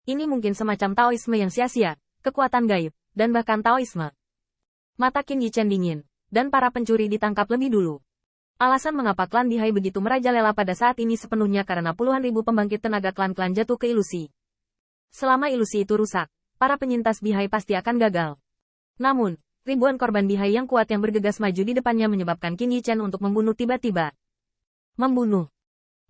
Ini mungkin semacam Taoisme yang sia-sia, kekuatan gaib, dan bahkan Taoisme. Mata Qin Yichen dingin, dan para pencuri ditangkap lebih dulu. Alasan mengapa klan Bihai begitu merajalela pada saat ini sepenuhnya karena puluhan ribu pembangkit tenaga klan-klan jatuh ke ilusi. Selama ilusi itu rusak, para penyintas Bihai pasti akan gagal. Namun, ribuan korban Bihai yang kuat yang bergegas maju di depannya menyebabkan Qin Yichen untuk membunuh tiba-tiba. Membunuh.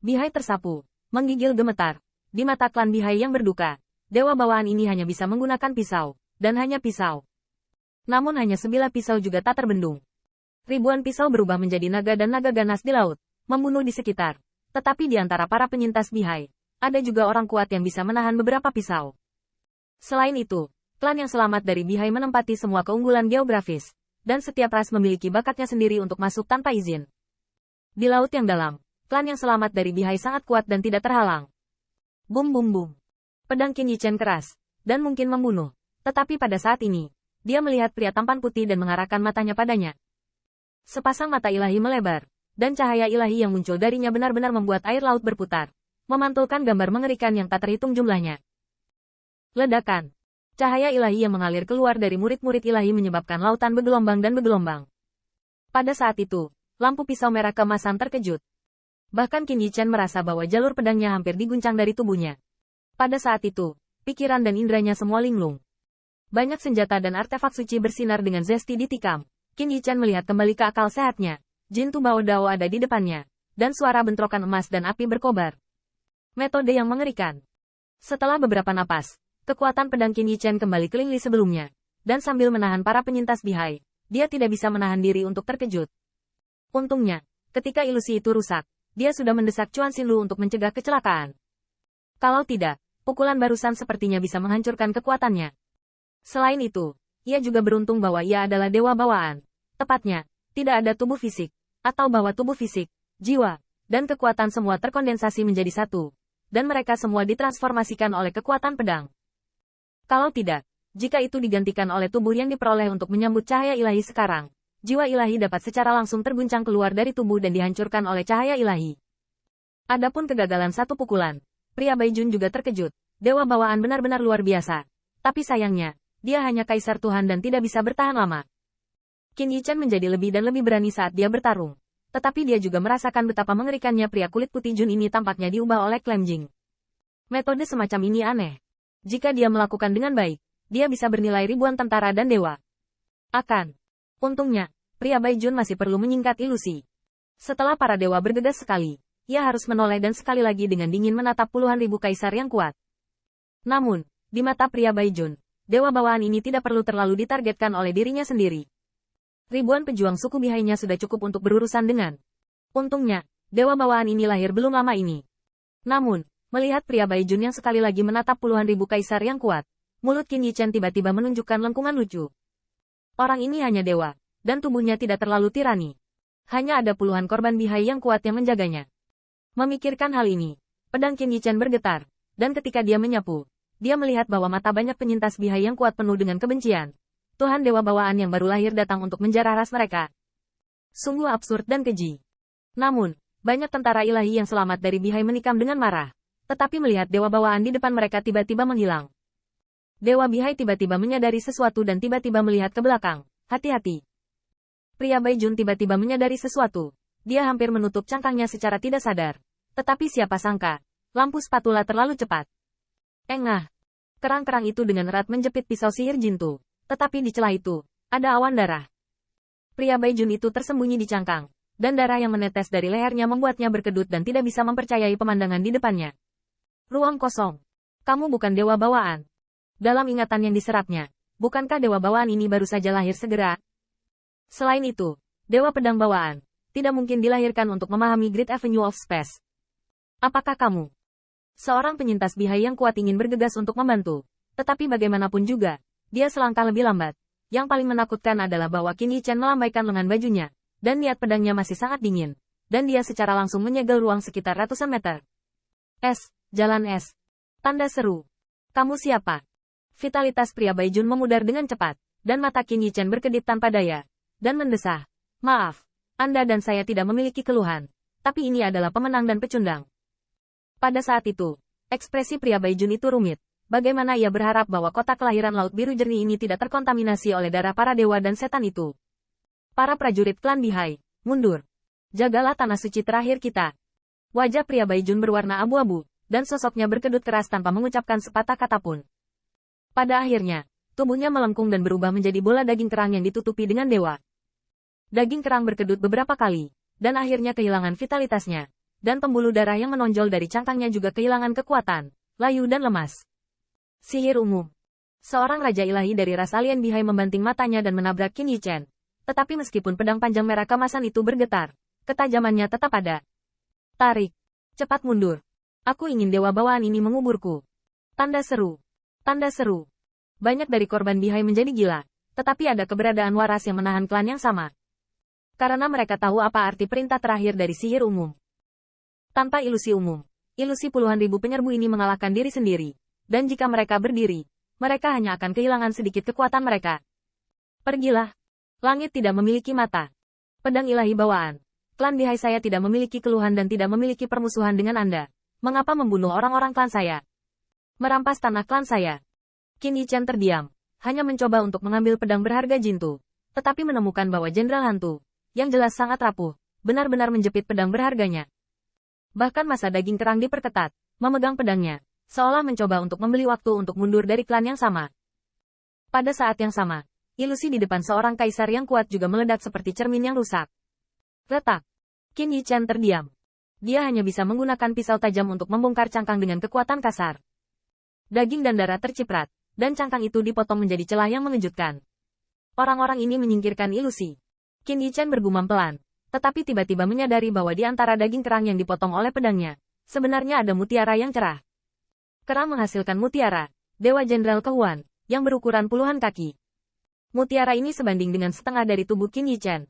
Bihai tersapu, menggigil gemetar. Di mata klan Bihai yang berduka, dewa bawaan ini hanya bisa menggunakan pisau, dan hanya pisau. Namun hanya sebilah pisau juga tak terbendung. Ribuan pisau berubah menjadi naga dan naga ganas di laut, membunuh di sekitar. Tetapi di antara para penyintas Bihai, ada juga orang kuat yang bisa menahan beberapa pisau. Selain itu, klan yang selamat dari Bihai menempati semua keunggulan geografis, dan setiap ras memiliki bakatnya sendiri untuk masuk tanpa izin. Di laut yang dalam, klan yang selamat dari Bihai sangat kuat dan tidak terhalang. Bum bum bum. Pedang Qin Yichen keras, dan mungkin membunuh. Tetapi pada saat ini, dia melihat pria tampan putih dan mengarahkan matanya padanya. Sepasang mata ilahi melebar, dan cahaya ilahi yang muncul darinya benar-benar membuat air laut berputar, memantulkan gambar mengerikan yang tak terhitung jumlahnya. Ledakan. Cahaya ilahi yang mengalir keluar dari murid-murid ilahi menyebabkan lautan bergelombang dan bergelombang. Pada saat itu, lampu pisau merah keemasan terkejut. Bahkan Qin Yichen merasa bahwa jalur pedangnya hampir diguncang dari tubuhnya. Pada saat itu, pikiran dan indranya semua linglung. Banyak senjata dan artefak suci bersinar dengan zesti ditikam. Qin Yichen melihat kembali ke akal sehatnya. Jin Tu Bao Dao ada di depannya, dan suara bentrokan emas dan api berkobar. Metode yang mengerikan. Setelah beberapa napas, kekuatan pedang Qin Yichen kembali ke lini sebelumnya, dan sambil menahan para penyintas Bihai, dia tidak bisa menahan diri untuk terkejut. Untungnya, ketika ilusi itu rusak, dia sudah mendesak Chuan Xinlu untuk mencegah kecelakaan. Kalau tidak, pukulan barusan sepertinya bisa menghancurkan kekuatannya. Selain itu, ia juga beruntung bahwa ia adalah dewa bawaan. Tepatnya, tidak ada tubuh fisik, atau bahwa tubuh fisik, jiwa, dan kekuatan semua terkondensasi menjadi satu, dan mereka semua ditransformasikan oleh kekuatan pedang. Kalau tidak, jika itu digantikan oleh tubuh yang diperoleh untuk menyambut cahaya ilahi sekarang, jiwa ilahi dapat secara langsung terguncang keluar dari tubuh dan dihancurkan oleh cahaya ilahi. Adapun kegagalan satu pukulan, pria Baijun juga terkejut. Dewa bawaan benar-benar luar biasa. Tapi sayangnya, dia hanya kaisar Tuhan dan tidak bisa bertahan lama. Qin Yichen menjadi lebih dan lebih berani saat dia bertarung. Tetapi dia juga merasakan betapa mengerikannya pria kulit putih Jun ini tampaknya diubah oleh Clem Jing. Metode semacam ini aneh. Jika dia melakukan dengan baik, dia bisa bernilai ribuan tentara dan dewa. Untungnya, pria Baijun masih perlu menyingkat ilusi. Setelah para dewa bergegas sekali, ia harus menoleh dan sekali lagi dengan dingin menatap puluhan ribu kaisar yang kuat. Namun, di mata pria Baijun, dewa bawaan ini tidak perlu terlalu ditargetkan oleh dirinya sendiri. Ribuan pejuang suku Bihainya sudah cukup untuk berurusan dengan. Untungnya, dewa bawaan ini lahir belum lama ini. Namun, melihat pria Baijun yang sekali lagi menatap puluhan ribu kaisar yang kuat, mulut Qin Yichen tiba-tiba menunjukkan lengkungan lucu. Orang ini hanya dewa, dan tubuhnya tidak terlalu tirani. Hanya ada puluhan korban Bihai yang kuat yang menjaganya. Memikirkan hal ini, pedang Qin Yichen bergetar, dan ketika dia menyapu, dia melihat bahwa mata banyak penyintas Bihai yang kuat penuh dengan kebencian. Tuhan dewa bawaan yang baru lahir datang untuk menjarah ras mereka. Sungguh absurd dan keji. Namun, banyak tentara ilahi yang selamat dari Bihai menikam dengan marah. Tetapi melihat dewa bawaan di depan mereka tiba-tiba menghilang. Dewa Bihai tiba-tiba menyadari sesuatu dan tiba-tiba melihat ke belakang. Hati-hati. Pria Baijun tiba-tiba menyadari sesuatu. Dia hampir menutup cangkangnya secara tidak sadar. Tetapi siapa sangka, lampu spatula terlalu cepat. Engah. Kerang-kerang itu dengan erat menjepit pisau sihir Jintu. Tetapi di celah itu, ada awan darah. Pria Baijun itu tersembunyi di cangkang, dan darah yang menetes dari lehernya membuatnya berkedut dan tidak bisa mempercayai pemandangan di depannya. Ruang kosong. Kamu bukan dewa bawaan. Dalam ingatan yang diserapnya, bukankah dewa bawaan ini baru saja lahir segera? Selain itu, dewa pedang bawaan, tidak mungkin dilahirkan untuk memahami Great Avenue of Space. Apakah kamu? Seorang penyintas Bihai yang kuat ingin bergegas untuk membantu, tetapi bagaimanapun juga, dia selangkah lebih lambat. Yang paling menakutkan adalah bahwa Qin Yichen melambaikan lengan bajunya, dan niat pedangnya masih sangat dingin, dan dia secara langsung menyegel ruang sekitar ratusan meter. Jalan es. Tanda seru. Kamu siapa? Vitalitas pria Baijun memudar dengan cepat, dan mata Qin Yichen berkedip tanpa daya, dan mendesah. Maaf, Anda dan saya tidak memiliki keluhan, tapi ini adalah pemenang dan pecundang. Pada saat itu, ekspresi pria Baijun itu rumit, bagaimana ia berharap bahwa kota kelahiran Laut Biru Jernih ini tidak terkontaminasi oleh darah para dewa dan setan itu. Para prajurit klan Bihai, mundur. Jagalah tanah suci terakhir kita. Wajah pria Baijun berwarna abu-abu, dan sosoknya berkedut keras tanpa mengucapkan sepatah kata pun. Pada akhirnya, tubuhnya melengkung dan berubah menjadi bola daging kerang yang ditutupi dengan dewa. Daging kerang berkedut beberapa kali, dan akhirnya kehilangan vitalitasnya, dan pembuluh darah yang menonjol dari cangkangnya juga kehilangan kekuatan, layu dan lemas. Sihir umum. Seorang raja ilahi dari ras alien Bihai membanting matanya dan menabrak Qin Yichen. Tetapi meskipun pedang panjang merah kemasan itu bergetar, ketajamannya tetap ada. Tarik. Cepat mundur. Aku ingin dewa bawaan ini menguburku. Tanda seru. Tanda seru. Banyak dari korban Bihai menjadi gila, tetapi ada keberadaan waras yang menahan klan yang sama. Karena mereka tahu apa arti perintah terakhir dari sihir umum. Tanpa ilusi umum, ilusi puluhan ribu penyerbu ini mengalahkan diri sendiri. Dan jika mereka berdiri, mereka hanya akan kehilangan sedikit kekuatan mereka. Pergilah. Langit tidak memiliki mata. Pedang ilahi bawaan. Klan Bihai saya tidak memiliki keluhan dan tidak memiliki permusuhan dengan Anda. Mengapa membunuh orang-orang klan saya? Merampas tanah klan saya. Qin Yichen terdiam. Hanya mencoba untuk mengambil pedang berharga Jintu. Tetapi menemukan bahwa Jenderal Hantu, yang jelas sangat rapuh, benar-benar menjepit pedang berharganya. Bahkan masa daging kerang diperketat, memegang pedangnya, seolah mencoba untuk membeli waktu untuk mundur dari klan yang sama. Pada saat yang sama, ilusi di depan seorang kaisar yang kuat juga meledak seperti cermin yang rusak. Retak. Qin Yichen terdiam. Dia hanya bisa menggunakan pisau tajam untuk membongkar cangkang dengan kekuatan kasar. Daging dan darah terciprat, dan cangkang itu dipotong menjadi celah yang mengejutkan. Orang-orang ini menyingkirkan ilusi. Qin Yichen bergumam pelan. Tetapi tiba-tiba menyadari bahwa di antara daging kerang yang dipotong oleh pedangnya, sebenarnya ada mutiara yang cerah. Kerang menghasilkan mutiara, Dewa Jenderal Kehuan, yang berukuran puluhan kaki. Mutiara ini sebanding dengan setengah dari tubuh Qin Yichen.